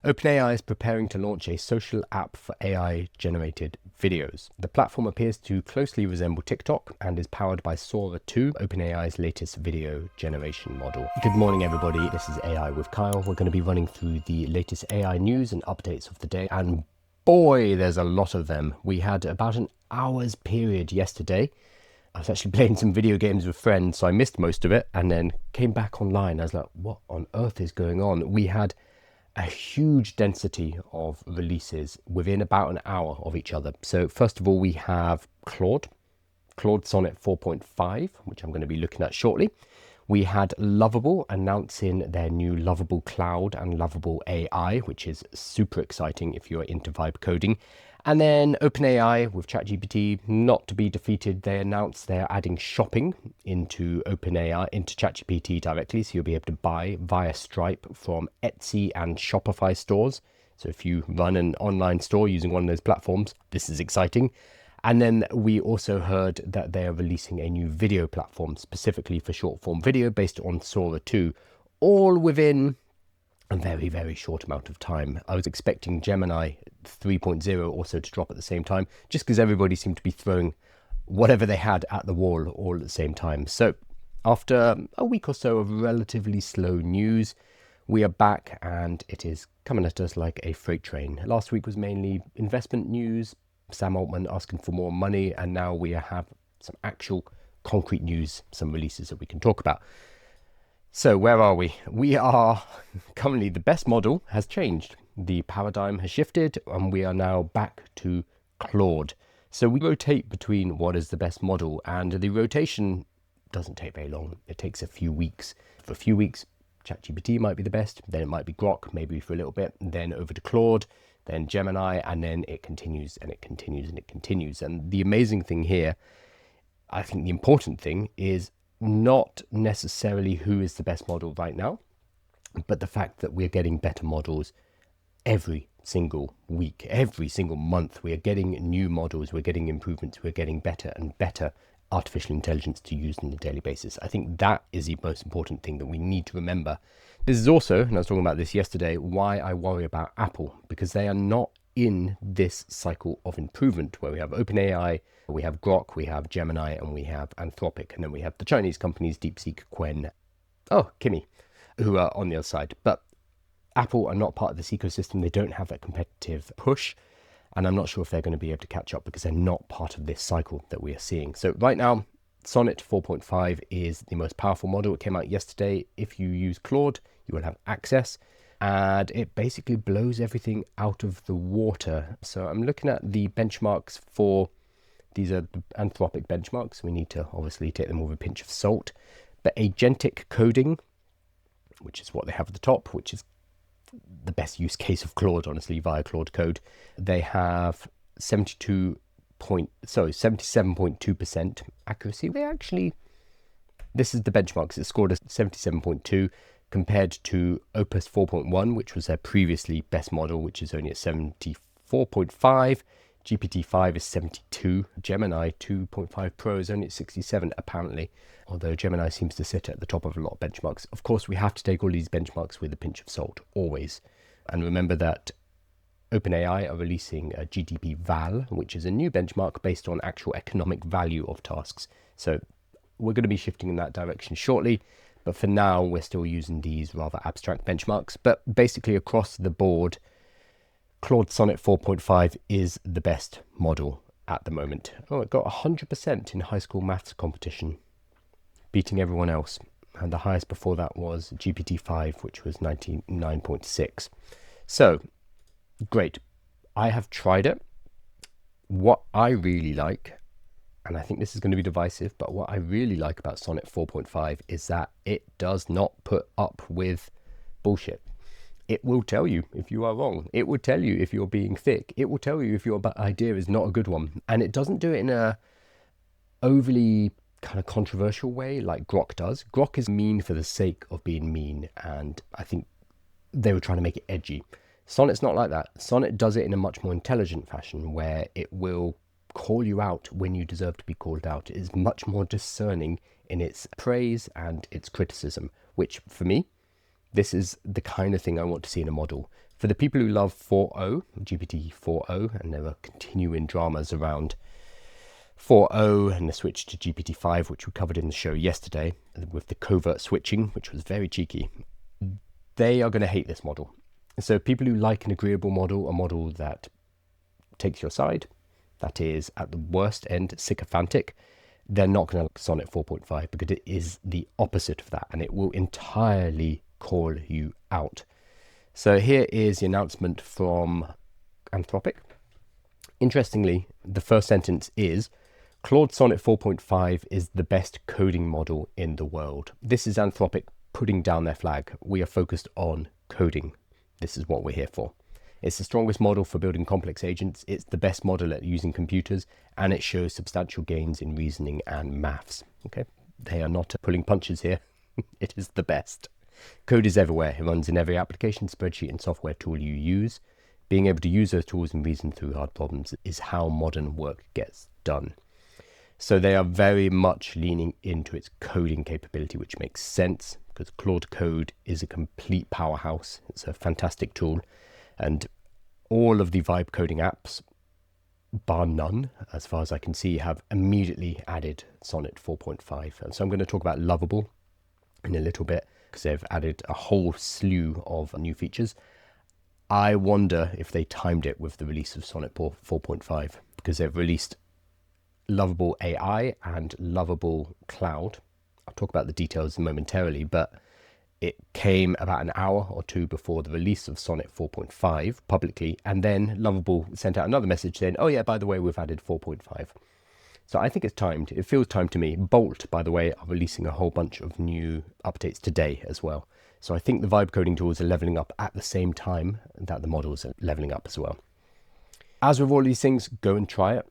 OpenAI is preparing to launch a social app for AI-generated videos. The platform appears to closely resemble TikTok and is powered by Sora 2, OpenAI's latest video generation model. Good morning, everybody. This is AI with Kyle. We're going to be running through the latest AI news and updates of the day. And boy, there's a lot of them. We had about an hour's period yesterday. I was actually playing some video games with friends, so I missed most of it and then came back online. I was like, what on earth is going on? We had a huge density of releases within about an hour of each other. So first of all, we have Claude Sonnet 4.5, which I'm going to be looking at shortly. We had Lovable announcing their new Lovable Cloud and Lovable AI, which is super exciting if you're into vibe coding. And then OpenAI with ChatGPT, not to be defeated, they announced they're adding shopping into OpenAI, into ChatGPT directly. So you'll be able to buy via Stripe from Etsy and Shopify stores. So if you run an online store using one of those platforms, this is exciting. And then we also heard that they are releasing a new video platform specifically for short form video based on Sora 2, all within a very, very short amount of time. I was expecting Gemini 3.0 also to drop at the same time, just because everybody seemed to be throwing whatever they had at the wall all at the same time. So after a week or so of relatively slow news, we are back and it is coming at us like a freight train. Last week was mainly investment news, Sam Altman asking for more money, and now we have some actual concrete news, some releases that we can talk about. So where are we? We are currently, the best model has changed. The paradigm has shifted and we are now back to Claude. So we rotate between what is the best model, and the rotation doesn't take very long. It takes a few weeks. For a few weeks, ChatGPT might be the best, then it might be Grok, maybe for a little bit, then over to Claude, then Gemini, and then it continues and it continues and it continues. And the amazing thing here, I think the important thing is not necessarily who is the best model right now, but the fact that we're getting better models every single week, every single month. We are getting new models, we're getting improvements, we're getting better and better artificial intelligence to use on a daily basis. I think that is the most important thing that we need to remember. This is also, and I was talking about this yesterday, why I worry about Apple, because they are not in this cycle of improvement where we have OpenAI, we have Grok, we have Gemini, and we have Anthropic, and then we have the Chinese companies DeepSeek, Kimi, who are on the other side. But Apple are not part of this ecosystem. They don't have that competitive push, and I'm not sure if they're going to be able to catch up because they're not part of this cycle that we are seeing. So right now, Sonnet 4.5 is the most powerful model. It came out yesterday. If you use Claude, you will have access, and it basically blows everything out of the water. So I'm looking at the benchmarks for, these are the Anthropic benchmarks. We need to obviously take them with a pinch of salt. But agentic coding, which is what they have at the top, which is the best use case of Claude, honestly, via Claude Code, they have 77.2% accuracy. This is the benchmarks. It scored a 77.2 compared to Opus 4.1, which was their previously best model, which is only at 74.5. GPT-5 is 72. Gemini 2.5 Pro is only at 67, apparently, although Gemini seems to sit at the top of a lot of benchmarks. Of course, we have to take all these benchmarks with a pinch of salt, always. And remember that OpenAI are releasing a GTP Val, which is a new benchmark based on actual economic value of tasks. So we're going to be shifting in that direction shortly. But for now, we're still using these rather abstract benchmarks. But basically, across the board, Claude Sonnet 4.5 is the best model at the moment. Oh, it got 100% in high school maths competition, beating everyone else. And the highest before that was GPT-5, which was 99.6. So, great. I have tried it. What I really like, and I think this is going to be divisive, but what I really like about Sonnet 4.5 is that it does not put up with bullshit. It will tell you if you are wrong. It will tell you if you're being thick. It will tell you if your idea is not a good one. And it doesn't do it in a overly kind of controversial way like Grok does. Grok is mean for the sake of being mean, and I think they were trying to make it edgy. Sonnet's not like that. Sonnet does it in a much more intelligent fashion where it will call you out when you deserve to be called out. It is much more discerning in its praise and its criticism, which for me, this is the kind of thing I want to see in a model. For the people who love 4.0, GPT 4.0, and there are continuing dramas around 4.0 and the switch to GPT-5, which we covered in the show yesterday, with the covert switching, which was very cheeky, they are going to hate this model. So people who like an agreeable model, a model that takes your side, that is at the worst end sycophantic, they're not going to like Sonnet 4.5 because it is the opposite of that, and it will entirely call you out. So here is the announcement from Anthropic. Interestingly, the first sentence is, Claude Sonnet 4.5 is the best coding model in the world. This is Anthropic putting down their flag. We are focused on coding. This is what we're here for. It's the strongest model for building complex agents. It's the best model at using computers, and it shows substantial gains in reasoning and maths. Okay, they are not pulling punches here. It is the best. Code is everywhere. It runs in every application, spreadsheet, and software tool you use. Being able to use those tools and reason through hard problems is how modern work gets done. So they are very much leaning into its coding capability, which makes sense because Claude Code is a complete powerhouse. It's a fantastic tool. And all of the vibe coding apps, bar none, as far as I can see, have immediately added Sonnet 4.5. And so I'm going to talk about Lovable in a little bit because they've added a whole slew of new features. I wonder if they timed it with the release of Sonnet 4.5 because they've released Lovable AI and Lovable Cloud. I'll talk about the details momentarily, but it came about an hour or two before the release of Sonnet 4.5 publicly, and then Lovable sent out another message saying, oh yeah, by the way, we've added 4.5. So I think it's timed. It feels timed to me. Bolt, by the way, are releasing a whole bunch of new updates today as well. So I think the vibe coding tools are leveling up at the same time that the models are leveling up as well. As with all these things, go and try it.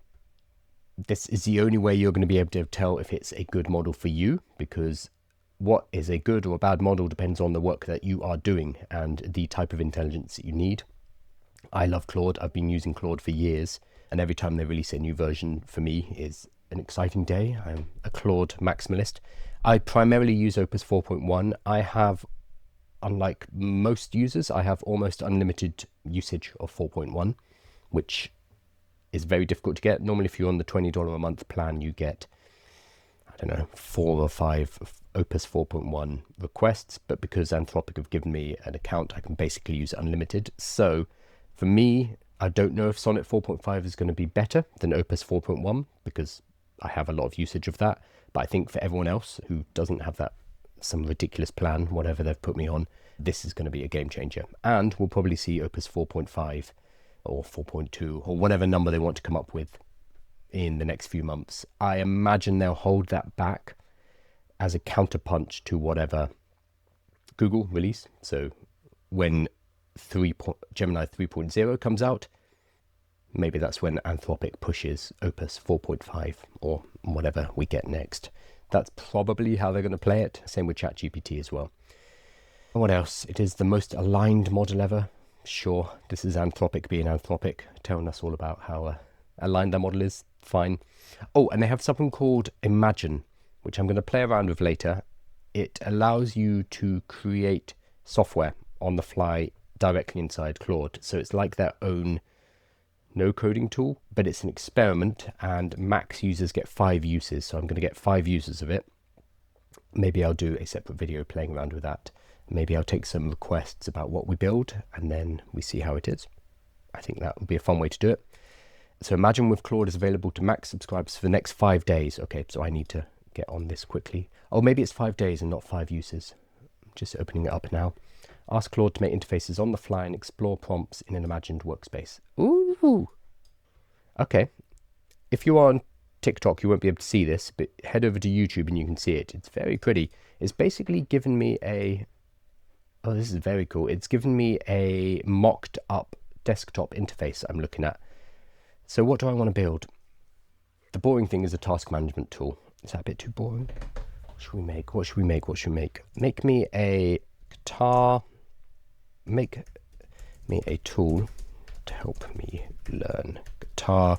This is the only way you're going to be able to tell if it's a good model for you, because what is a good or a bad model depends on the work that you are doing and the type of intelligence that you need. I love Claude. I've been using Claude for years, and every time they release a new version for me is an exciting day. I'm a Claude maximalist. I primarily use Opus 4.1. I have, unlike most users, I have almost unlimited usage of 4.1, which is very difficult to get. Normally, if you're on the $20 a month plan, you get, I don't know, 4 or 5 Opus 4.1 requests. But because Anthropic have given me an account, I can basically use unlimited. So for me, I don't know if Sonnet 4.5 is going to be better than Opus 4.1 because I have a lot of usage of that. But I think for everyone else who doesn't have that, some ridiculous plan, whatever they've put me on, this is going to be a game changer. And we'll probably see Opus 4.5 or 4.2 or whatever number they want to come up with in the next few months. I imagine they'll hold that back as a counterpunch to whatever Google release. So when Gemini 3.0 comes out, maybe that's when Anthropic pushes Opus 4.5 or whatever we get next. That's probably how they're going to play it. Same with ChatGPT as well. What else? It is the most aligned model ever. Sure, this is Anthropic being Anthropic, telling us all about how aligned their model is. Fine. Oh, and they have something called Imagine, which I'm going to play around with later. It allows you to create software on the fly directly inside Claude. So it's like their own no coding tool, but it's an experiment, and max users get 5 uses. So I'm going to get 5 users of it. Maybe I'll do a separate video playing around with that. Maybe I'll take some requests about what we build and then we see how it is. I think that would be a fun way to do it. So Imagine with Claude is available to max subscribers for the next 5 days. Okay, so I need to get on this quickly. Oh, maybe it's 5 days and not 5 uses. I'm just opening it up now. Ask Claude to make interfaces on the fly and explore prompts in an imagined workspace. Ooh. Okay. If you are on TikTok, you won't be able to see this, but head over to YouTube and you can see it. It's very pretty. It's basically given me a... Oh, this is very cool. It's given me a mocked up desktop interface I'm looking at. So what do I want to build? The boring thing is a task management tool. Is that a bit too boring? What should we make? What should we make? What should we make? Make me a guitar. Make me a tool to help me learn guitar,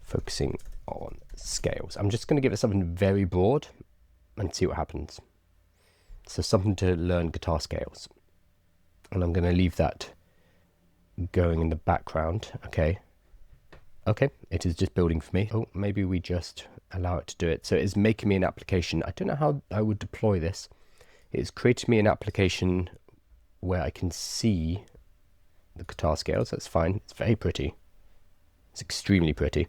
focusing on scales. I'm just going to give it something very broad and see what happens. So something to learn guitar scales. And I'm going to leave that going in the background. Okay, it is just building for me. Oh, maybe we just allow it to do it. So it's making me an application. I don't know how I would deploy this. It's created me an application where I can see the guitar scales. That's fine. It's very pretty. It's extremely pretty.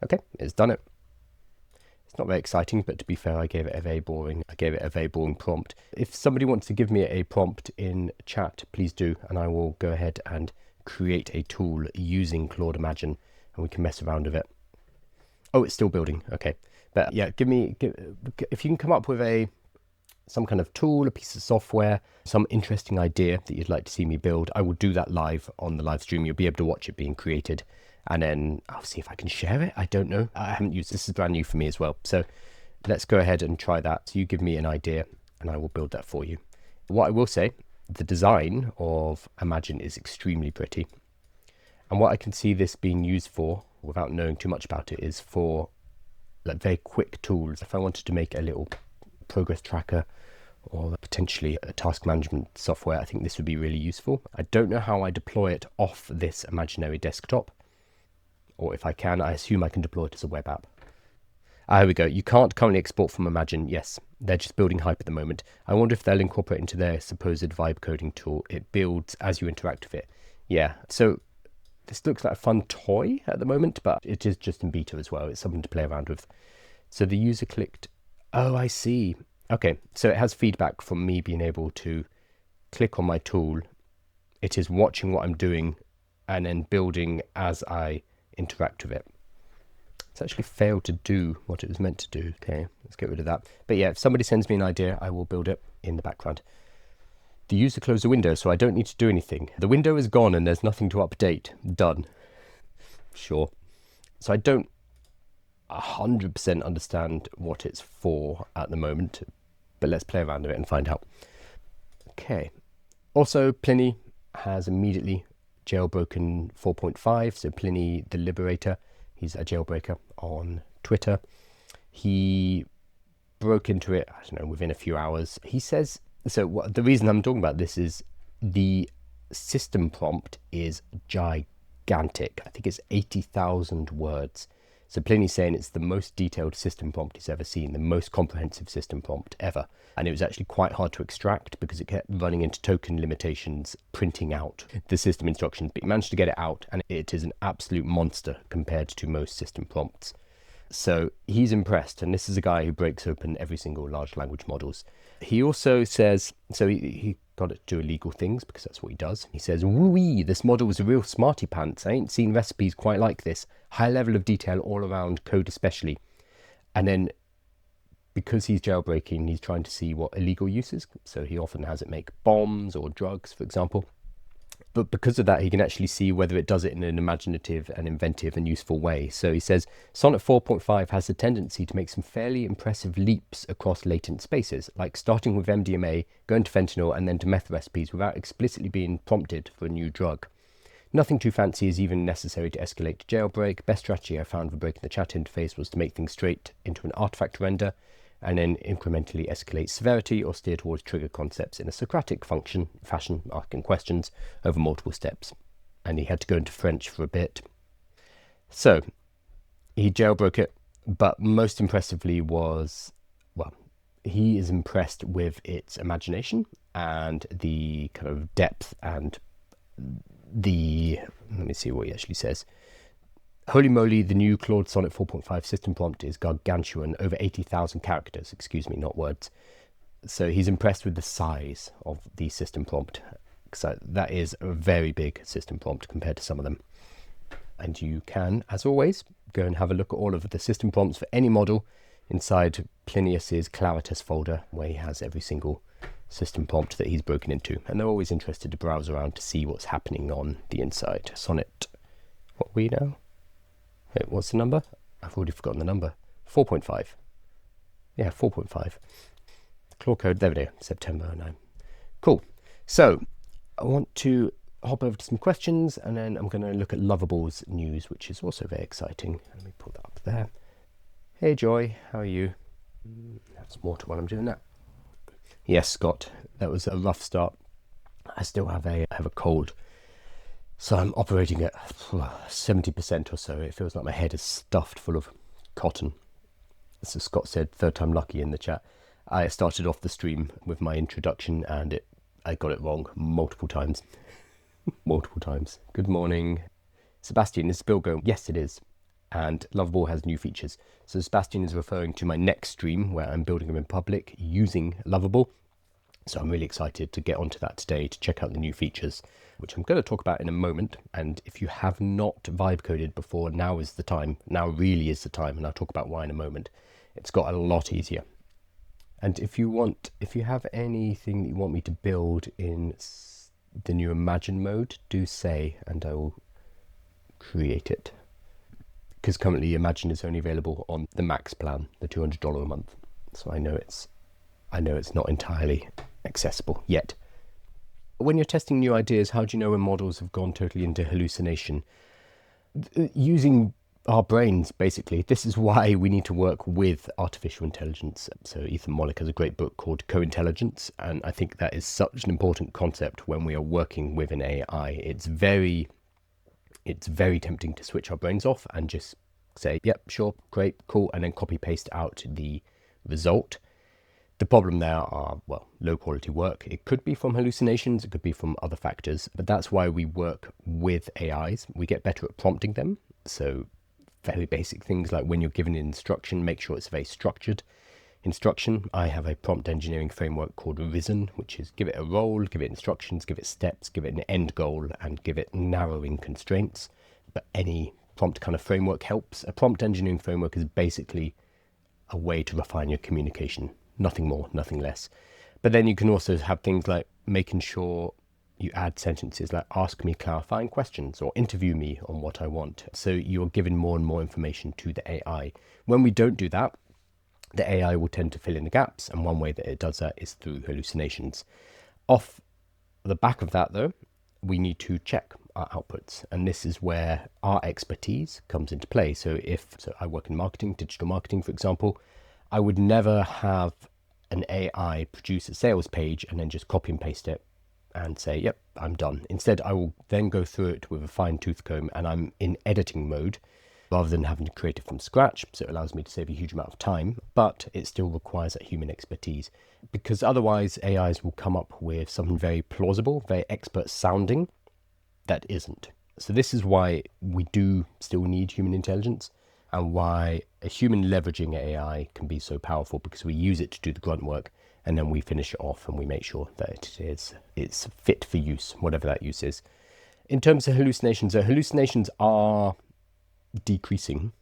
Okay, it's done it. It's not very exciting, but to be fair, I gave it a very boring prompt. If somebody wants to give me a prompt in chat, please do, and I will go ahead and create a tool using Claude Imagine, and we can mess around with it. Oh, it's still building. Okay, but yeah, if you can come up with some kind of tool, a piece of software, some interesting idea that you'd like to see me build, I will do that live on the live stream. You'll be able to watch it being created, and then I'll see if I can share it. I don't know. I haven't used this. Is brand new for me as well. So let's go ahead and try that. So you give me an idea and I will build that for you. What I will say, the design of Imagine is extremely pretty. And what I can see this being used for, without knowing too much about it, is for like very quick tools. If I wanted to make a little progress tracker or potentially a task management software, I think this would be really useful. I don't know how I deploy it off this imaginary desktop, or if I can, I assume I can deploy it as a web app. Here we go. You can't currently export from Imagine. Yes, they're just building hype at the moment. I wonder if they'll incorporate into their supposed vibe coding tool. It builds as you interact with it. Yeah, so this looks like a fun toy at the moment, but it is just in beta as well. It's something to play around with. So the user clicked. Oh, I see. Okay, so it has feedback from me being able to click on my tool. It is watching what I'm doing and then building as I interact with it. It's actually failed to do what it was meant to do. Okay, let's get rid of that. But yeah, if somebody sends me an idea, I will build it in the background. The user closed the window, so I don't need to do anything. The window is gone and there's nothing to update. Done. Sure. So I don't 100% understand what it's for at the moment, but let's play around with it and find out. Okay. Also, Pliny has immediately jailbroken 4.5. So Pliny the Liberator, he's a jailbreaker on Twitter. He broke into it, I don't know, within a few hours. He says, so the reason I'm talking about this is the system prompt is gigantic. I think it's 80,000 words. So Pliny's saying it's the most detailed system prompt he's ever seen, the most comprehensive system prompt ever. And it was actually quite hard to extract because it kept running into token limitations, printing out the system instructions. But he managed to get it out, and it is an absolute monster compared to most system prompts. So he's impressed, and this is a guy who breaks open every single large language models. He also says, so he got it to do illegal things because that's what he does. He says, woo-wee, this model was a real smarty pants. I ain't seen recipes quite like this. High level of detail all around, code especially. And then because he's jailbreaking, he's trying to see what illegal uses. So he often has it make bombs or drugs, for example. But because of that, he can actually see whether it does it in an imaginative and inventive and useful way. So he says, Sonnet 4.5 has a tendency to make some fairly impressive leaps across latent spaces, like starting with MDMA, going to fentanyl, and then to meth recipes without explicitly being prompted for a new drug. Nothing too fancy is even necessary to escalate to jailbreak. Best strategy I found for breaking the chat interface was to make things straight into an artifact render, and then incrementally escalate severity or steer towards trigger concepts in a Socratic fashion, asking questions over multiple steps. And he had to go into French for a bit. So he jailbroke it, but most impressively was, well, he is impressed with its imagination and the kind of depth and let me see what he actually says. Holy moly, the new Claude Sonnet 4.5 system prompt is gargantuan, over 80,000 characters, excuse me, not words. So he's impressed with the size of the system prompt. So that is a very big system prompt compared to some of them. And you can, as always, go and have a look at all of the system prompts for any model inside Plinius's Claritas folder, where he has every single system prompt that he's broken into. And they're always interested to browse around to see what's happening on the inside. Sonnet, what are we now? Wait, what's the number? I've already forgotten the number. 4.5. Yeah, 4.5. Claw code, there we go, September 9. Cool. So I want to hop over to some questions, and then I'm going to look at Lovable's news, which is also very exciting. Let me pull that up there. Hey, Joy, how are you? That's water while I'm doing that. Yes, Scott, that was a rough start. I still have a cold. So I'm operating at 70% or so. It feels like my head is stuffed full of cotton. So Scott said, third time lucky in the chat. I started off the stream with my introduction and I got it wrong multiple times. Multiple times. Good morning. Sebastian, is Bill going? Yes, it is. And Lovable has new features. So Sebastian is referring to my next stream where I'm building them in public using Lovable. So I'm really excited to get onto that today to check out the new features, which I'm going to talk about in a moment. And if you have not vibe coded before, now is the time. Now really is the time. And I'll talk about why in a moment. It's got a lot easier. And if you have anything that you want me to build in the new Imagine mode, do say, and I will create it. Because currently Imagine is only available on the max plan, the $200 a month. So I know it's not entirely accessible yet. When you're testing new ideas, how do you know when models have gone totally into hallucination? Using our brains, basically. This is why we need to work with artificial intelligence. So Ethan Mollick has a great book called Co-Intelligence, and I think that is such an important concept when we are working with an AI. It's very tempting to switch our brains off and just say, yep, sure, great, cool, and then copy paste out the result. The problem there are, well, low quality work. It could be from hallucinations, it could be from other factors, but that's why we work with AIs. We get better at prompting them. So very basic things like when you're given an instruction, make sure it's a very structured instruction. I have a prompt engineering framework called Risen, which is give it a role, give it instructions, give it steps, give it an end goal, and give it narrowing constraints. But any prompt kind of framework helps. A prompt engineering framework is basically a way to refine your communication. Nothing more, nothing less. But then you can also have things like making sure you add sentences like ask me clarifying questions or interview me on what I want. So you're giving more and more information to the AI. When we don't do that, the AI will tend to fill in the gaps. And one way that it does that is through hallucinations. Off the back of that, though, we need to check our outputs. And this is where our expertise comes into play. So I work in marketing, digital marketing, for example, I would never have an AI produce a sales page and then just copy and paste it and say, yep, I'm done. Instead, I will then go through it with a fine tooth comb and I'm in editing mode rather than having to create it from scratch. So it allows me to save a huge amount of time, but it still requires that human expertise because otherwise AIs will come up with something very plausible, very expert sounding that isn't. So this is why we do still need human intelligence and why a human leveraging AI can be so powerful because we use it to do the grunt work and then we finish it off and we make sure that it's fit for use, whatever that use is. In terms of hallucinations, hallucinations are decreasing,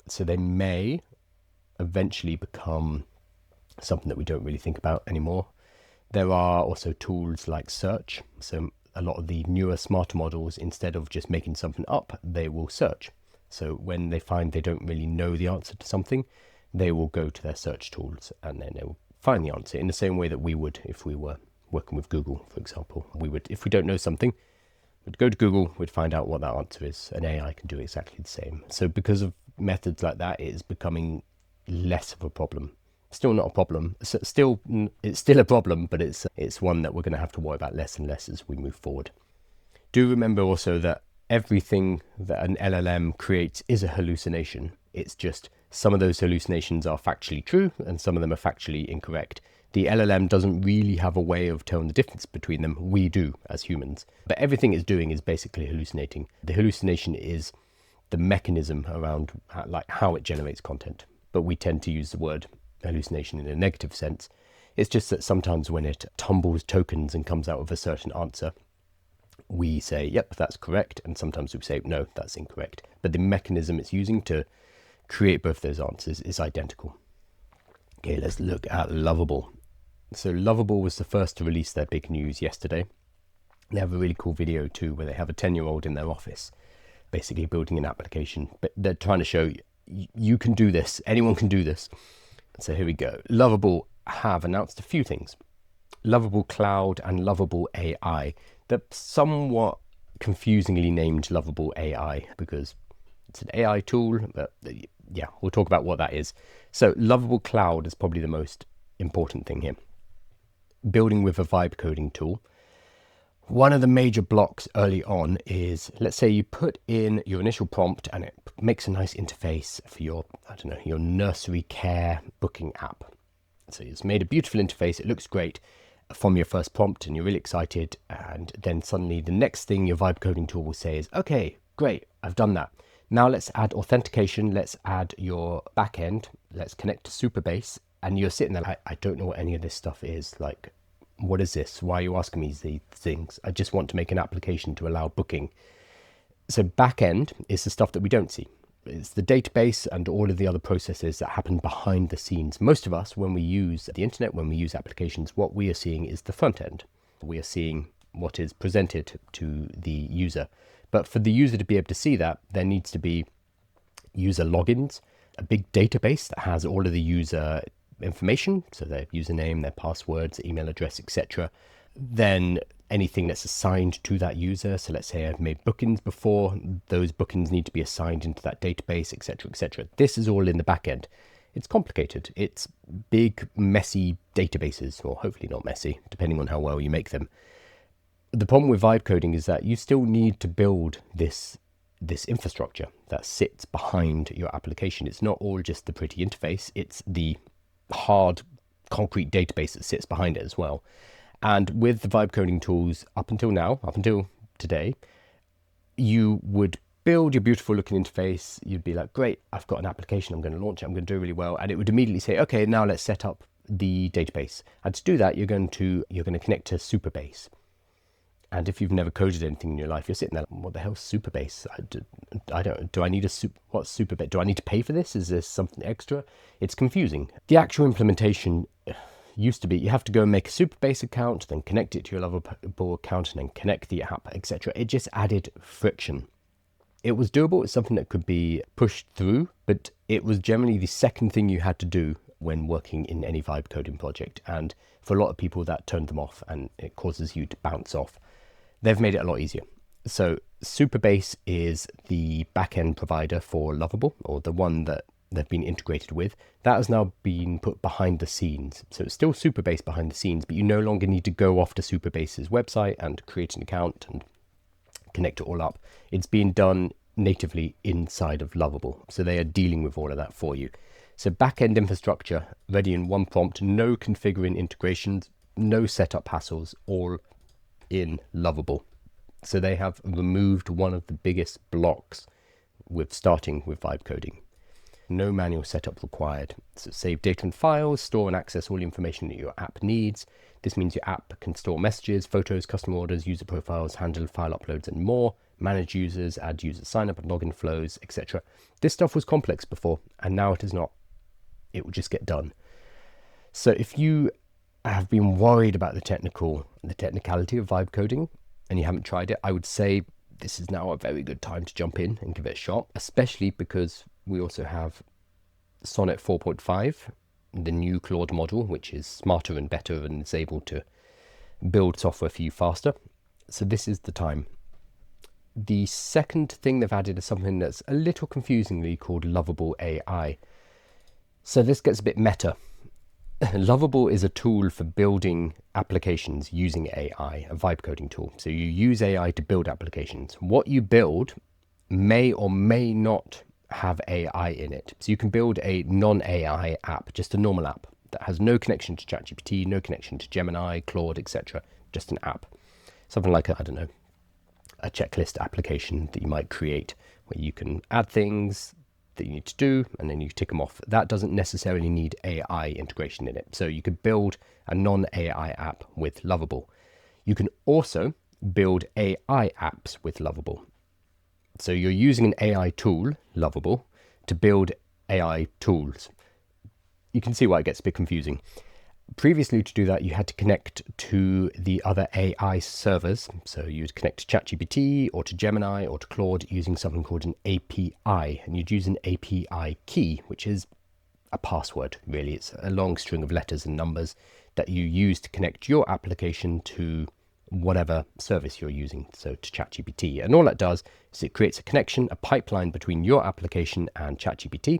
so they may eventually become something that we don't really think about anymore. There are also tools like search. So a lot of the newer, smarter models, instead of just making something up, they will search. So when they find they don't really know the answer to something, they will go to their search tools and then they will find the answer in the same way that we would if we were working with Google, for example. We would, if we don't know something, we'd go to Google, we'd find out what that answer is. An AI can do exactly the same. So because of methods like that, it is becoming less of a problem. Still not a problem. It's still a problem, but it's one that we're going to have to worry about less and less as we move forward. Do remember also that everything that an LLM creates is a hallucination. It's just some of those hallucinations are factually true and some of them are factually incorrect. The LLM doesn't really have a way of telling the difference between them. We do as humans. But everything it's doing is basically hallucinating. The hallucination is the mechanism around how it generates content. But we tend to use the word hallucination in a negative sense. It's just that sometimes when it tumbles tokens and comes out with a certain answer, we say, yep, that's correct. And sometimes we say, no, that's incorrect. But the mechanism it's using to create both those answers is identical. Okay, let's look at Lovable. So Lovable was the first to release their big news yesterday. They have a really cool video too, where they have a 10-year-old in their office, basically building an application. But they're trying to show you can do this. Anyone can do this. So here we go. Lovable have announced a few things. Lovable Cloud and Lovable AI. They're somewhat confusingly named Lovable AI because it's an AI tool, but yeah, we'll talk about what that is. So Lovable Cloud is probably the most important thing here. Building with a vibe coding tool. One of the major blocks early on is, let's say you put in your initial prompt and it makes a nice interface for your, I don't know, your nursery care booking app. So it's made a beautiful interface, it looks great from your first prompt and you're really excited, and then suddenly the next thing your vibe coding tool will say is, okay, great, I've done that. Now let's add authentication, let's add your backend, let's connect to Supabase, and you're sitting there like, I don't know what any of this stuff is. Like, what is this? Why are you asking me these things? I just want to make an application to allow booking. So backend is the stuff that we don't see. It's the database and all of the other processes that happen behind the scenes. Most of us, when we use the internet, when we use applications, what we are seeing is the front end. We are seeing what is presented to the user. But for the user to be able to see that, there needs to be user logins, a big database that has all of the user information, so their username, their passwords, email address, etc. Then anything that's assigned to that user. So let's say I've made bookings before, those bookings need to be assigned into that database, etc., etc. This is all in the back end. It's complicated. It's big, messy databases, or hopefully not messy, depending on how well you make them. The problem with vibe coding is that you still need to build this infrastructure that sits behind your application. It's not all just the pretty interface, it's the hard concrete database that sits behind it as well. And with the vibe coding tools, up until today, you would build your beautiful looking interface. You'd be like, great, I've got an application, I'm going to launch it, I'm going to do really well. And it would immediately say, okay, now let's set up the database. And to do that, you're going to connect to Supabase. And if you've never coded anything in your life, you're sitting there, what the hell's Supabase? Do I need what's Supabase? Do I need to pay for this? Is this something extra? It's confusing. The actual implementation used to be, you have to go and make a Supabase account, then connect it to your Lovable account, and then connect the app, etc. It just added friction. It was doable, it's something that could be pushed through, but it was generally the second thing you had to do when working in any vibe coding project. And for a lot of people, that turned them off and it causes you to bounce off. They've made it a lot easier. So Supabase is the backend provider for Lovable, or the one that they've been integrated with. That has now been put behind the scenes. So it's still Supabase behind the scenes, but you no longer need to go off to Supabase's website and create an account and connect it all up. It's being done natively inside of Lovable. So they are dealing with all of that for you. So backend infrastructure ready in one prompt, no configuring integrations, no setup hassles, all in Lovable. So they have removed one of the biggest blocks with starting with vibe coding. No manual setup required. So save data and files, store and access all the information that your app needs. This means your app can store messages, photos, custom orders, user profiles, handle file uploads and more, manage users, add user sign up and login flows, etc. This stuff was complex before, and now it is not. It will just get done. So if you have been worried about the technicality of vibe coding and you haven't tried it, I would say this is now a very good time to jump in and give it a shot, especially because we also have Sonnet 4.5, the new Claude model, which is smarter and better and is able to build software for you faster. So this is the time. The second thing they've added is something that's a little confusingly called Lovable AI. So this gets a bit meta. Lovable is a tool for building applications using AI, a vibe coding tool. So you use AI to build applications. What you build may or may not have AI in it. So you can build a non-AI app, just a normal app that has no connection to ChatGPT, no connection to Gemini, Claude, etc. Just an app. Something like, a checklist application that you might create where you can add things that you need to do and then you tick them off. That doesn't necessarily need AI integration in it. So you could build a non-AI app with Lovable. You can also build AI apps with Lovable. So you're using an AI tool, Lovable, to build AI tools. You can see why it gets a bit confusing. Previously, to do that, you had to connect to the other AI servers. So you'd connect to ChatGPT or to Gemini or to Claude using something called an API. And you'd use an API key, which is a password, really. It's a long string of letters and numbers that you use to connect your application to whatever service you're using, so to ChatGPT. And all that does is it creates a connection, a pipeline between your application and ChatGPT,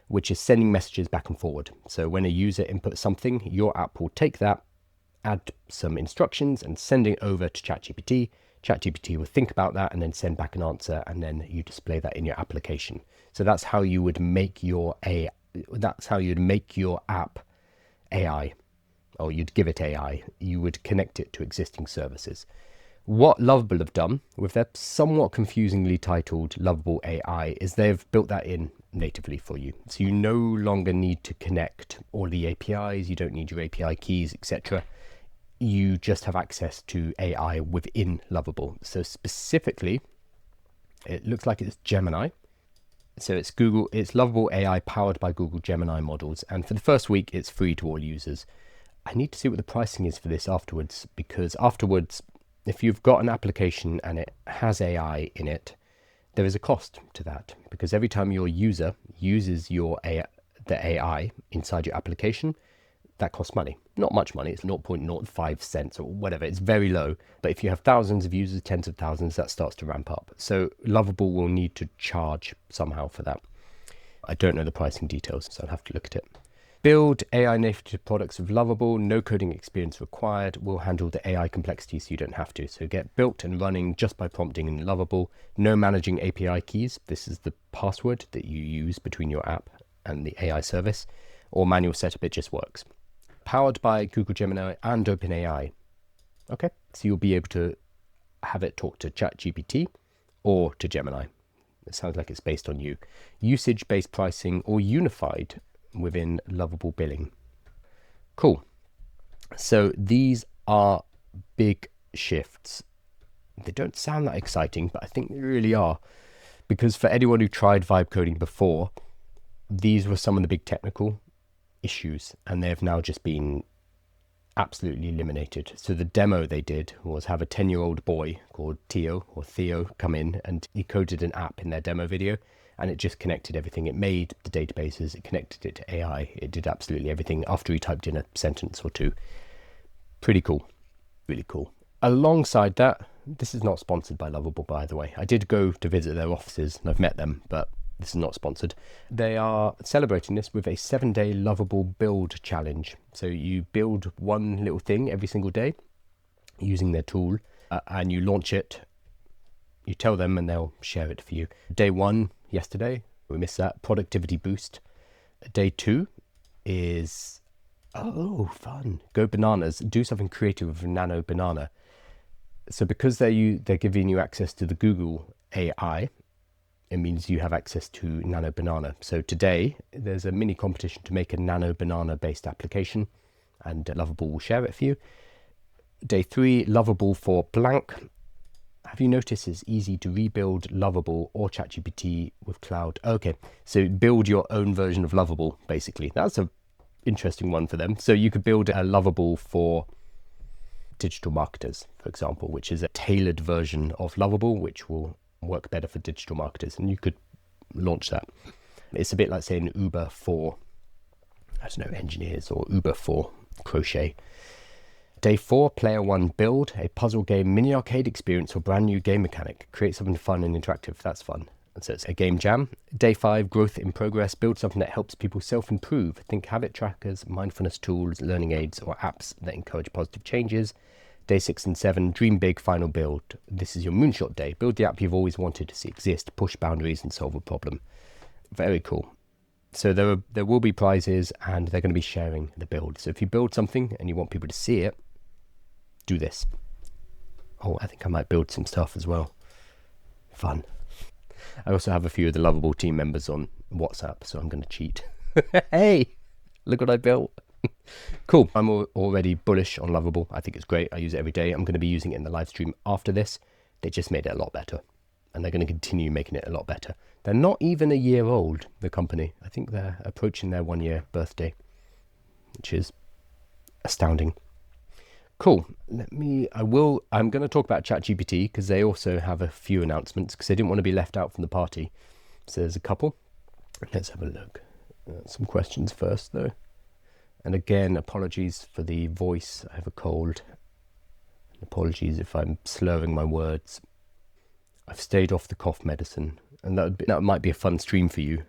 which is sending messages back and forward. So when a user inputs something, your app will take that add some instructions and send it over to ChatGPT. ChatGPT will think about that and then send back an answer, and then you display that in your application. So that's how you would make your app AI, or you'd give it AI. You would connect it to existing services. What Lovable have done with their somewhat confusingly titled Lovable AI is they've built that in natively for you. So you no longer need to connect all the APIs, you don't need your API keys, etc. You just have access to AI within Lovable. So specifically, it looks like it's Gemini. So it's Lovable AI powered by Google Gemini models. And for the first week, it's free to all users. I need to see what the pricing is for this afterwards, because afterwards, if you've got an application and it has AI in it, there is a cost to that, because every time your user uses the AI inside your application, that costs money. Not much money, it's 0.05 cents or whatever, it's very low. But if you have thousands of users, tens of thousands, that starts to ramp up. So Lovable will need to charge somehow for that. I don't know the pricing details, so I'll have to look at it. Build AI native products with Lovable, no coding experience required. We'll handle the AI complexity so you don't have to. So get built and running just by prompting in Lovable. No managing API keys. This is the password that you use between your app and the AI service. Or manual setup, it just works. Powered by Google Gemini and OpenAI. Okay, so you'll be able to have it talk to ChatGPT or to Gemini. It sounds like it's based on you. Usage-based pricing or unified within Lovable billing. Cool. So these are big shifts. They don't sound that exciting, but I think they really are. Because for anyone who tried vibe coding before, these were some of the big technical issues, and they've now just been absolutely eliminated. So the demo they did was have a 10-year-old boy called Theo come in, and he coded an app in their demo video, and it just connected everything. It made the databases, it connected it to AI, it did absolutely everything after he typed in a sentence or two. Pretty cool, really cool. Alongside that, this is not sponsored by Lovable, by the way. I did go to visit their offices and I've met them, but this is not sponsored. They are celebrating this with a 7-day Lovable build challenge. So you build one little thing every single day using their tool, and you launch it. You tell them and they'll share it for you. Day 1, yesterday, we missed that, productivity boost. Day 2 is, oh, fun. Go bananas, do something creative with Nano Banana. So because they're giving you access to the Google AI, it means you have access to Nano Banana. So today, there's a mini competition to make a Nano Banana based application, and Lovable will share it for you. Day 3, Lovable for blank. Have you noticed it's easy to rebuild Lovable or ChatGPT with cloud? Okay, so build your own version of Lovable, basically. That's an interesting one for them. So you could build a Lovable for digital marketers, for example, which is a tailored version of Lovable, which will work better for digital marketers, and you could launch that. It's a bit like saying Uber for, I don't know, engineers, or Uber for crochet. Day 4, Player 1 build, a puzzle game mini arcade experience or brand new game mechanic. Create something fun and interactive. That's fun. And so it's a game jam. Day 5, growth in progress, build something that helps people self-improve. Think habit trackers, mindfulness tools, learning aids, or apps that encourage positive changes. Day 6 and 7, dream big, final build. This is your moonshot day. Build the app you've always wanted to see exist, push boundaries and solve a problem. Very cool. So there will be prizes, and they're going to be sharing the build. So if you build something and you want people to see it, do this. Oh, I think I might build some stuff as well. Fun. I also have a few of the Lovable team members on WhatsApp, so I'm going to cheat. Hey, look what I built. Cool. I'm already bullish on Lovable. I think it's great. I use it every day. I'm going to be using it in the live stream after this. They just made it a lot better, and they're going to continue making it a lot better. They're not even a year old, the company. I think they're approaching their 1-year birthday, which is astounding. Cool. I'm going to talk about ChatGPT because they also have a few announcements, because they didn't want to be left out from the party. So there's a couple. Let's have a look. Some questions first, though. And again, apologies for the voice. I have a cold. Apologies if I'm slurring my words. I've stayed off the cough medicine, and that might be a fun stream for you.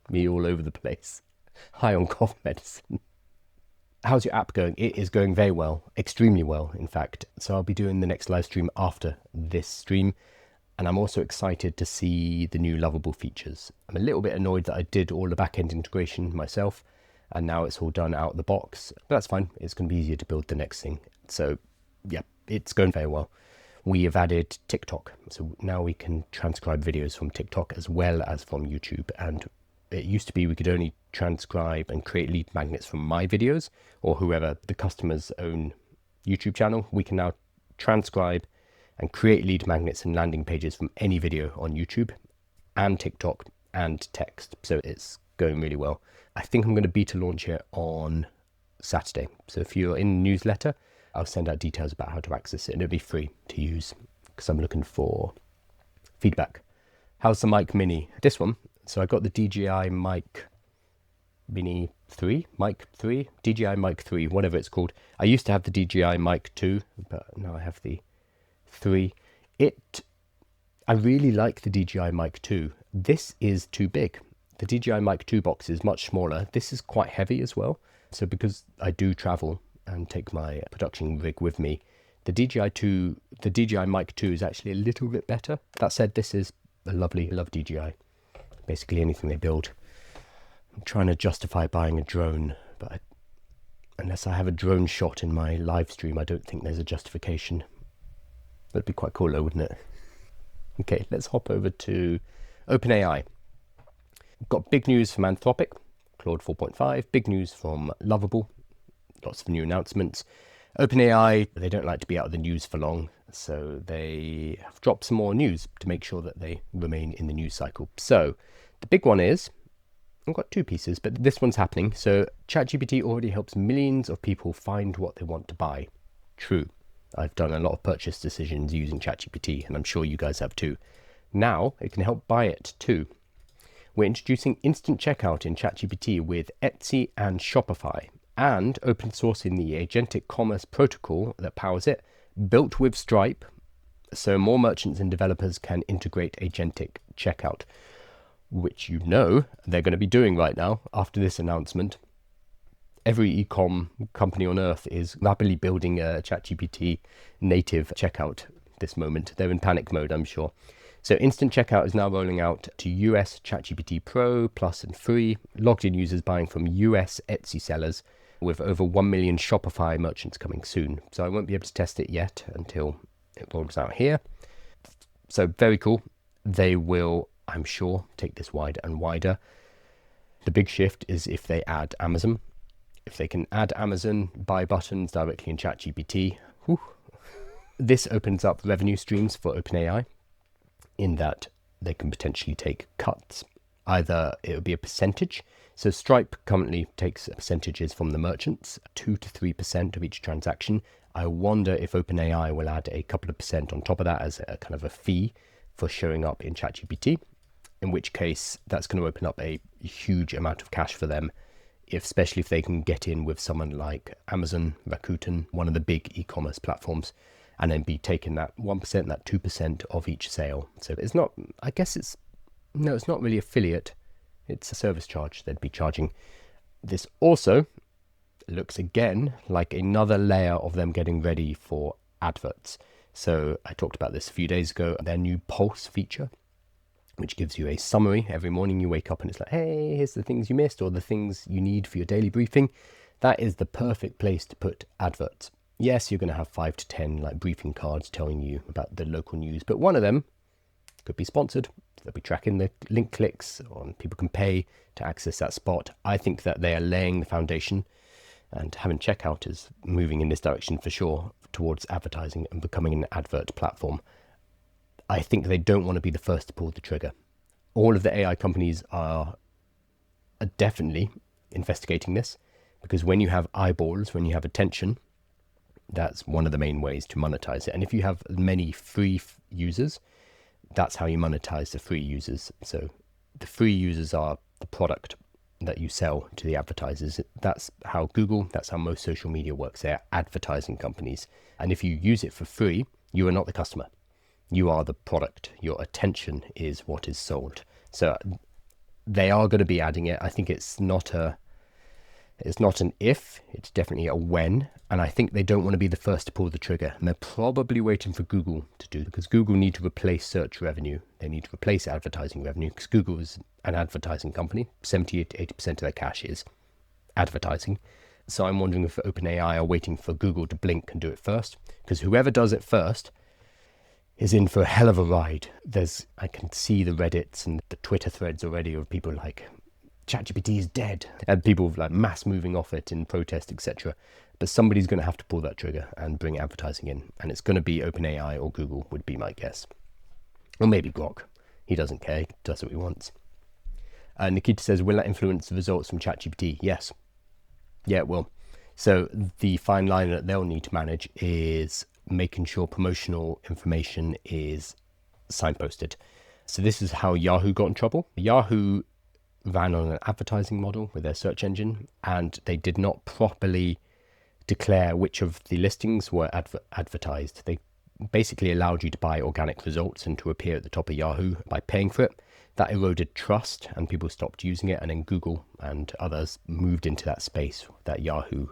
Me all over the place. High on cough medicine. How's your app going? It is going very well, extremely well, in fact. So I'll be doing the next live stream after this stream. And I'm also excited to see the new Lovable features. I'm a little bit annoyed that I did all the backend integration myself, and now it's all done out of the box. But that's fine. It's going to be easier to build the next thing. So yeah, it's going very well. We have added TikTok. So now we can transcribe videos from TikTok as well as from YouTube. And it used to be we could only transcribe and create lead magnets from my videos or whoever the customer's own YouTube channel. We can now transcribe and create lead magnets and landing pages from any video on YouTube and TikTok and text. So it's going really well. I think I'm going to beta launch it on Saturday. So if you're in the newsletter, I'll send out details about how to access it, and it'll be free to use because I'm looking for feedback. How's the mic mini? This one. So I got the DJI mic mini 3, mic 3, DJI mic 3, whatever it's called. I used to have the DJI mic 2, but now I have the 3. I really like the DJI mic 2. This is too big. The DJI mic 2 box is much smaller. This is quite heavy as well. So because I do travel and take my production rig with me, the DJI mic 2 is actually a little bit better. That said, this is a lovely, I love DJI. Basically anything they build. I'm trying to justify buying a drone, but unless I have a drone shot in my live stream, I don't think there's a justification. That'd be quite cool though, wouldn't it? Okay, let's hop over to OpenAI. Got big news from Anthropic, Claude 4.5, big news from Lovable, lots of new announcements. OpenAI, they don't like to be out of the news for long, so they have dropped some more news to make sure that they remain in the news cycle. So the big one is, I've got two pieces, but this one's happening. So ChatGPT already helps millions of people find what they want to buy. True. I've done a lot of purchase decisions using ChatGPT, and I'm sure you guys have too. Now it can help buy it too. We're introducing instant checkout in ChatGPT with Etsy and Shopify, and open sourcing the agentic commerce protocol that powers it, built with Stripe, so more merchants and developers can integrate agentic checkout, which they're going to be doing right now after this announcement. Every e-com company on earth is rapidly building a ChatGPT native checkout this moment. They're in panic mode, I'm sure. So instant checkout is now rolling out to US ChatGPT Pro, Plus and Free, logged in users buying from US Etsy sellers, with over 1 million Shopify merchants coming soon. So I won't be able to test it yet until it rolls out here. So very cool. They will, I'm sure, take this wider and wider. The big shift is if they add Amazon. If they can add Amazon buy buttons directly in ChatGPT, this opens up revenue streams for OpenAI in that they can potentially take cuts. Either it would be a percentage. So Stripe currently takes percentages from the merchants, 2 to 3% of each transaction. I wonder if OpenAI will add a couple of percent on top of that as a kind of a fee for showing up in ChatGPT, in which case that's going to open up a huge amount of cash for them, especially if they can get in with someone like Amazon, Rakuten, one of the big e-commerce platforms, and then be taking that 1%, that 2% of each sale. So it's not, it's not really affiliate. It's a service charge they'd be charging. This also looks again like another layer of them getting ready for adverts. So I talked about this a few days ago, their new Pulse feature, which gives you a summary. Every morning you wake up and it's like, hey, here's the things you missed or the things you need for your daily briefing. That is the perfect place to put adverts. Yes, you're going to have 5 to 10 like briefing cards telling you about the local news, but one of them could be sponsored. They'll be tracking the link clicks, or people can pay to access that spot. I think that they are laying the foundation, and having checkout is moving in this direction for sure towards advertising and becoming an advert platform. I think they don't want to be the first to pull the trigger. All of the AI companies are definitely investigating this, because when you have eyeballs, when you have attention, that's one of the main ways to monetize it. And if you have many free users, that's how you monetize the free users. So the free users are the product that you sell to the advertisers. That's how Google, that's how most social media works. They're advertising companies. And if you use it for free, you are not the customer. You are the product. Your attention is what is sold. So they are going to be adding it. I think it's not It's not an if, it's definitely a when. And I think they don't want to be the first to pull the trigger. And they're probably waiting for Google to do, because Google need to replace search revenue. They need to replace advertising revenue, because Google is an advertising company. 70 to 80% of their cash is advertising. So I'm wondering if OpenAI are waiting for Google to blink and do it first, because whoever does it first is in for a hell of a ride. I can see the Reddits and the Twitter threads already of people like, ChatGPT is dead, and people like mass moving off it in protest, etc. But somebody's going to have to pull that trigger and bring advertising in, and it's going to be OpenAI or Google would be my guess, or maybe Grok. He doesn't care; he does what he wants. Nikita says, "Will that influence the results from ChatGPT?" Yes, yeah, it will. So the fine line that they'll need to manage is making sure promotional information is signposted. So this is how Yahoo got in trouble. Yahoo ran on an advertising model with their search engine, and they did not properly declare which of the listings were advertised. They basically allowed you to buy organic results and to appear at the top of Yahoo by paying for it. That eroded trust and people stopped using it, and then Google and others moved into that space that Yahoo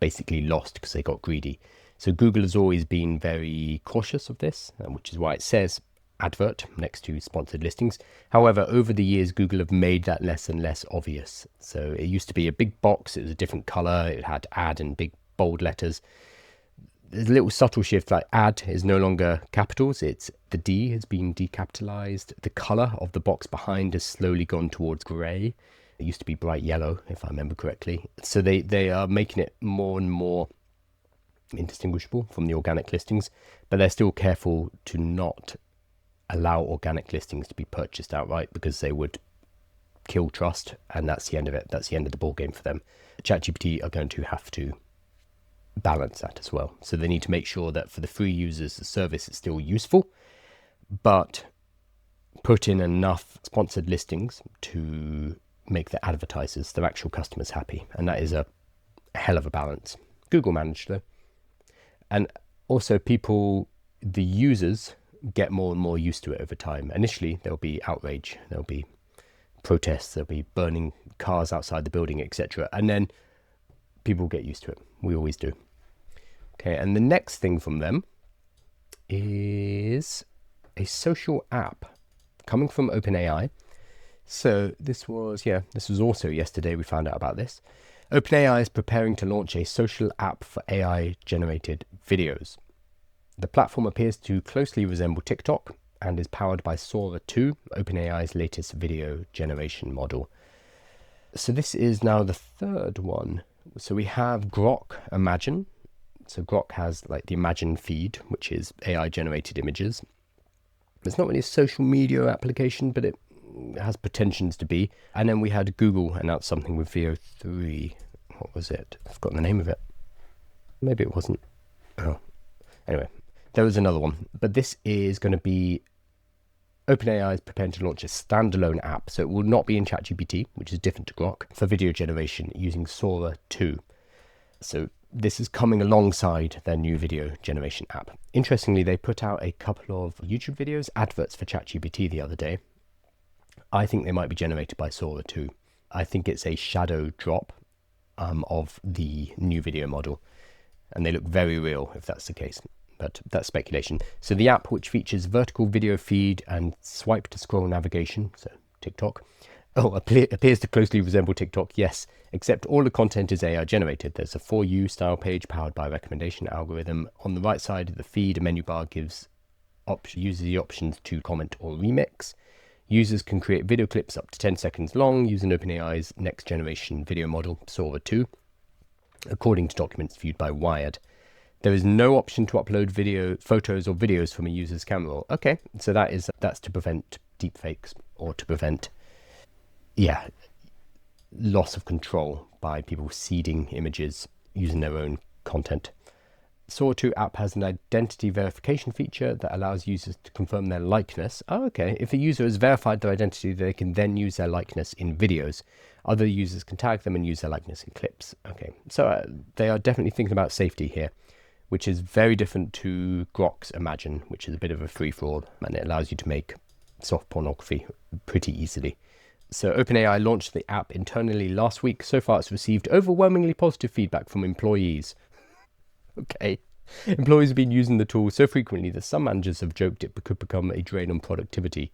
basically lost because they got greedy. So Google has always been very cautious of this, which is why it says advert next to sponsored listings. However, over the years, Google have made that less and less obvious. So it used to be a big box, it was a different color, it had ad in big bold letters. There's a little subtle shift, like ad is no longer capitals, it's the D has been decapitalized. The color of the box behind has slowly gone towards gray. It used to be bright yellow, if I remember correctly. So they are making it more and more indistinguishable from the organic listings, but they're still careful to not allow organic listings to be purchased outright, because they would kill trust, and that's the end of it. That's the end of the ball game for them. ChatGPT are going to have to balance that as well. So they need to make sure that for the free users, the service is still useful, but put in enough sponsored listings to make the advertisers, their actual customers, happy. And that is a hell of a balance. Google managed though. And also the users get more and more used to it over time. Initially, there'll be outrage, there'll be protests, there'll be burning cars outside the building, etc. And then people get used to it. We always do. Okay, and the next thing from them is a social app coming from OpenAI. So this was also yesterday we found out about this. OpenAI is preparing to launch a social app for AI generated videos. The platform appears to closely resemble TikTok and is powered by Sora 2, OpenAI's latest video generation model. So this is now the third one. So we have Grok Imagine. So Grok has like the Imagine feed, which is AI generated images. It's not really a social media application, but it has pretensions to be. And then we had Google announce something with Veo 3. What was it? I've forgotten the name of it. Maybe it wasn't. Oh, anyway. There was another one, but this is going to be OpenAI is preparing to launch a standalone app, so it will not be in ChatGPT, which is different to Grok, for video generation using Sora 2. So this is coming alongside their new video generation app. Interestingly, they put out a couple of YouTube videos, adverts for ChatGPT the other day. I think they might be generated by Sora 2. I think it's a shadow drop of the new video model, and they look very real if that's the case. But that's speculation. So the app, which features vertical video feed and swipe to scroll navigation, so TikTok, appears to closely resemble TikTok, yes, except all the content is AI generated. There's a For You style page powered by a recommendation algorithm. On the right side of the feed, a menu bar gives users the options to comment or remix. Users can create video clips up to 10 seconds long using OpenAI's next generation video model, Sora 2, according to documents viewed by Wired. There is no option to upload photos or videos from a user's camera roll. Okay, so that's to prevent deepfakes, or to prevent, loss of control by people seeding images using their own content. Sora 2 app has an identity verification feature that allows users to confirm their likeness. Oh, okay. If a user has verified their identity, they can then use their likeness in videos. Other users can tag them and use their likeness in clips. Okay, so they are definitely thinking about safety here, which is very different to Grok's Imagine, which is a bit of a free-for-all, and it allows you to make soft pornography pretty easily. So OpenAI launched the app internally last week. So far, it's received overwhelmingly positive feedback from employees. Okay. Employees have been using the tool so frequently that some managers have joked it could become a drain on productivity.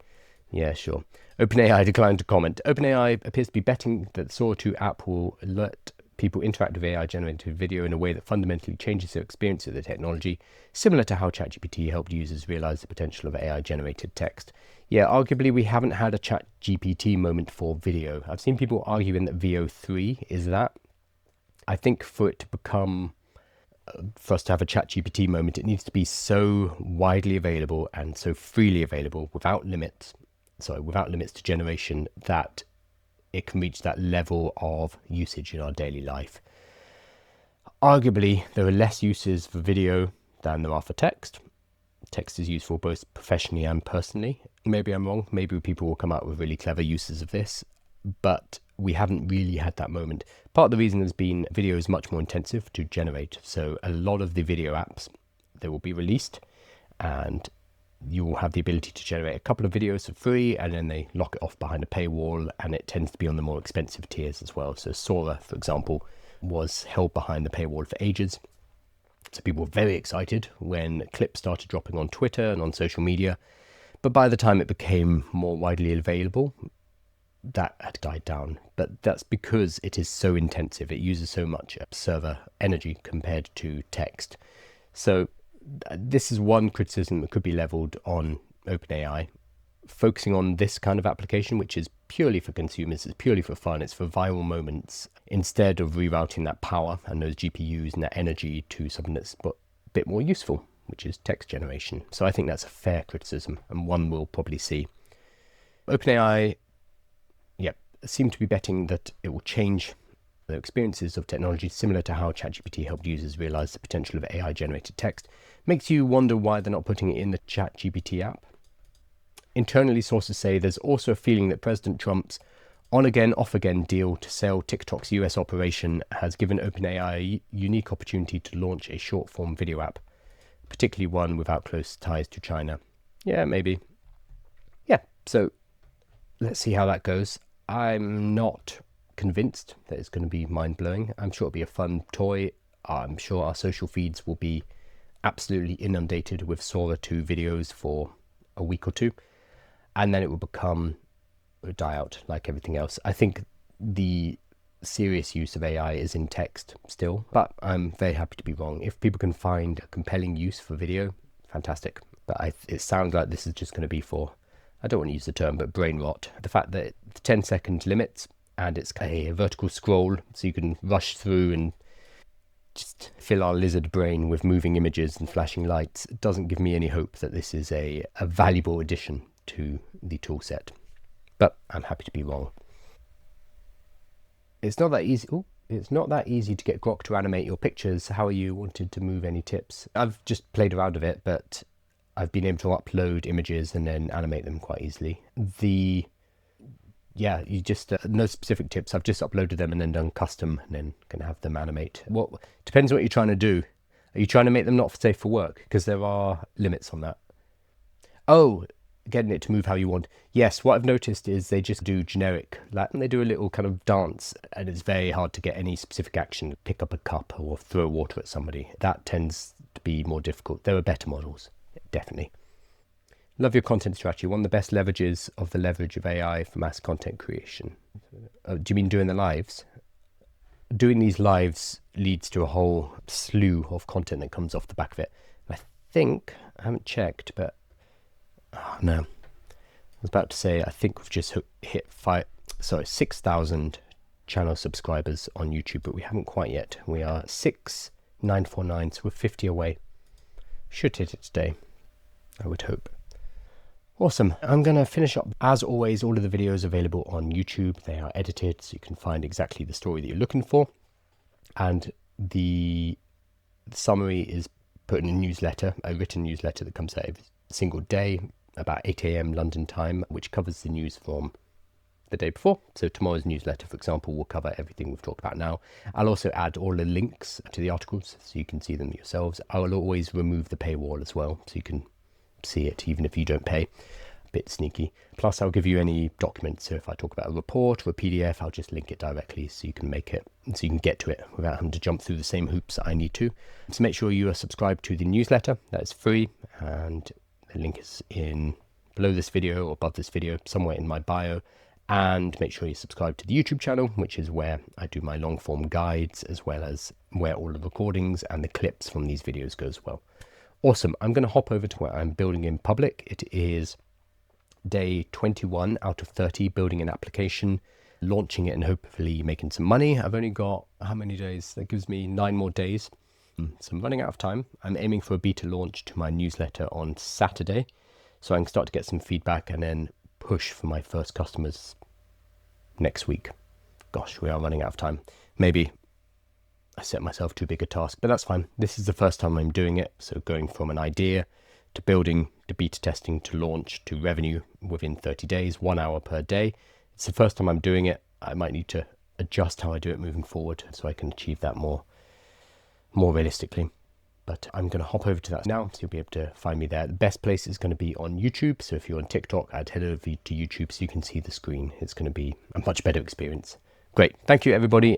Yeah, sure. OpenAI declined to comment. OpenAI appears to be betting that the Sora 2 app will let people interact with AI-generated video in a way that fundamentally changes their experience of the technology, similar to how ChatGPT helped users realize the potential of AI-generated text. Yeah, arguably we haven't had a ChatGPT moment for video. I've seen people arguing that VO3 is that. I think for it to become, for us to have a ChatGPT moment, it needs to be so widely available and so freely available without limits to generation, that it can reach that level of usage in our daily life. Arguably, there are less uses for video than there are for text. Text is useful both professionally and personally. Maybe I'm wrong. Maybe people will come out with really clever uses of this, but we haven't really had that moment. Part of the reason has been video is much more intensive to generate. So a lot of the video apps, they will be released and you will have the ability to generate a couple of videos for free, and then they lock it off behind a paywall, and it tends to be on the more expensive tiers as well. So Sora, for example, was held behind the paywall for ages. So people were very excited when clips started dropping on Twitter and on social media. But by the time it became more widely available, that had died down. But that's because it is so intensive. It uses so much server energy compared to text. So this is one criticism that could be leveled on OpenAI, focusing on this kind of application, which is purely for consumers, it's purely for fun, it's for viral moments, instead of rerouting that power and those GPUs and that energy to something that's a bit more useful, which is text generation. So I think that's a fair criticism, and one we'll probably see. OpenAI, seem to be betting that it will change their experiences of technology, similar to how ChatGPT helped users realize the potential of AI-generated text. Makes you wonder why they're not putting it in the ChatGPT app. Internally, sources say there's also a feeling that President Trump's on-again, off-again deal to sell TikTok's US operation has given OpenAI a unique opportunity to launch a short-form video app, particularly one without close ties to China. Yeah, maybe. Yeah, so let's see how that goes. I'm not convinced that it's going to be mind-blowing. I'm sure it'll be a fun toy. I'm sure our social feeds will be absolutely inundated with Sora 2 videos for a week or two, and then it will die out like everything else. I think the serious use of AI is in text still, but I'm very happy to be wrong. If people can find a compelling use for video, fantastic. But it sounds like this is just going to be for, I don't want to use the term, but brain rot. The fact that it's 10-second limits and it's a vertical scroll, so you can rush through and just fill our lizard brain with moving images and flashing lights, it doesn't give me any hope that this is a valuable addition to the tool set. But I'm happy to be wrong. It's not that easy. It's not that easy to get Grok to animate your pictures. How are you? Wanted to move any tips? I've just played around with it, but I've been able to upload images and then animate them quite easily. You just, no specific tips. I've just uploaded them and then done custom and then can have them animate. Depends what you're trying to do. Are you trying to make them not safe for work? Because there are limits on that. Oh, getting it to move how you want. Yes, what I've noticed is they just do generic, and they do a little kind of dance, and it's very hard to get any specific action. Pick up a cup or throw water at somebody. That tends to be more difficult. There are better models, definitely. Love your content strategy. One of the best leverages of the leverage of AI for mass content creation. Do you mean doing the lives? Doing these lives leads to a whole slew of content that comes off the back of it. I haven't checked, but no. I was about to say, I think we've just hit 6,000 channel subscribers on YouTube, but we haven't quite yet. We are 6,949, so we're 50 away. Should hit it today, I would hope. Awesome. I'm going to finish up. As always, all of the videos available on YouTube. They are edited, so you can find exactly the story that you're looking for. And the summary is put in a newsletter, a written newsletter that comes out every single day, about 8 a.m. London time, which covers the news from the day before. So tomorrow's newsletter, for example, will cover everything we've talked about now. I'll also add all the links to the articles so you can see them yourselves. I will always remove the paywall as well, so you can see it even if you don't pay. bit sneaky. Plus, I'll give you any documents. So if I talk about a report or a PDF, I'll just link it directly so you can make it, so you can get to it without having to jump through the same hoops that I need to. So make sure you are subscribed to the newsletter. That is free, and the link is in below this video or above this video, somewhere in my bio. And make sure you subscribe to the YouTube channel, which is where I do my long form guides, as well as where all the recordings and the clips from these videos go as well. Awesome. I'm going to hop over to what I'm building in public. It is day 21 out of 30 building an application, launching it, and hopefully making some money. I've only got how many days? That gives me 9 more days. So I'm running out of time. I'm aiming for a beta launch to my newsletter on Saturday, so I can start to get some feedback and then push for my first customers next week. Gosh, we are running out of time. Maybe I set myself too big a task, but that's fine. This is the first time I'm doing it. So going from an idea to building to beta testing to launch to revenue within 30 days, 1 hour per day. It's the first time I'm doing it. I might need to adjust how I do it moving forward so I can achieve that more realistically. But I'm going to hop over to that now, so you'll be able to find me there. The best place is going to be on YouTube. So if you're on TikTok, I'd head over to YouTube so you can see the screen. It's going to be a much better experience. Great. Thank you, everybody.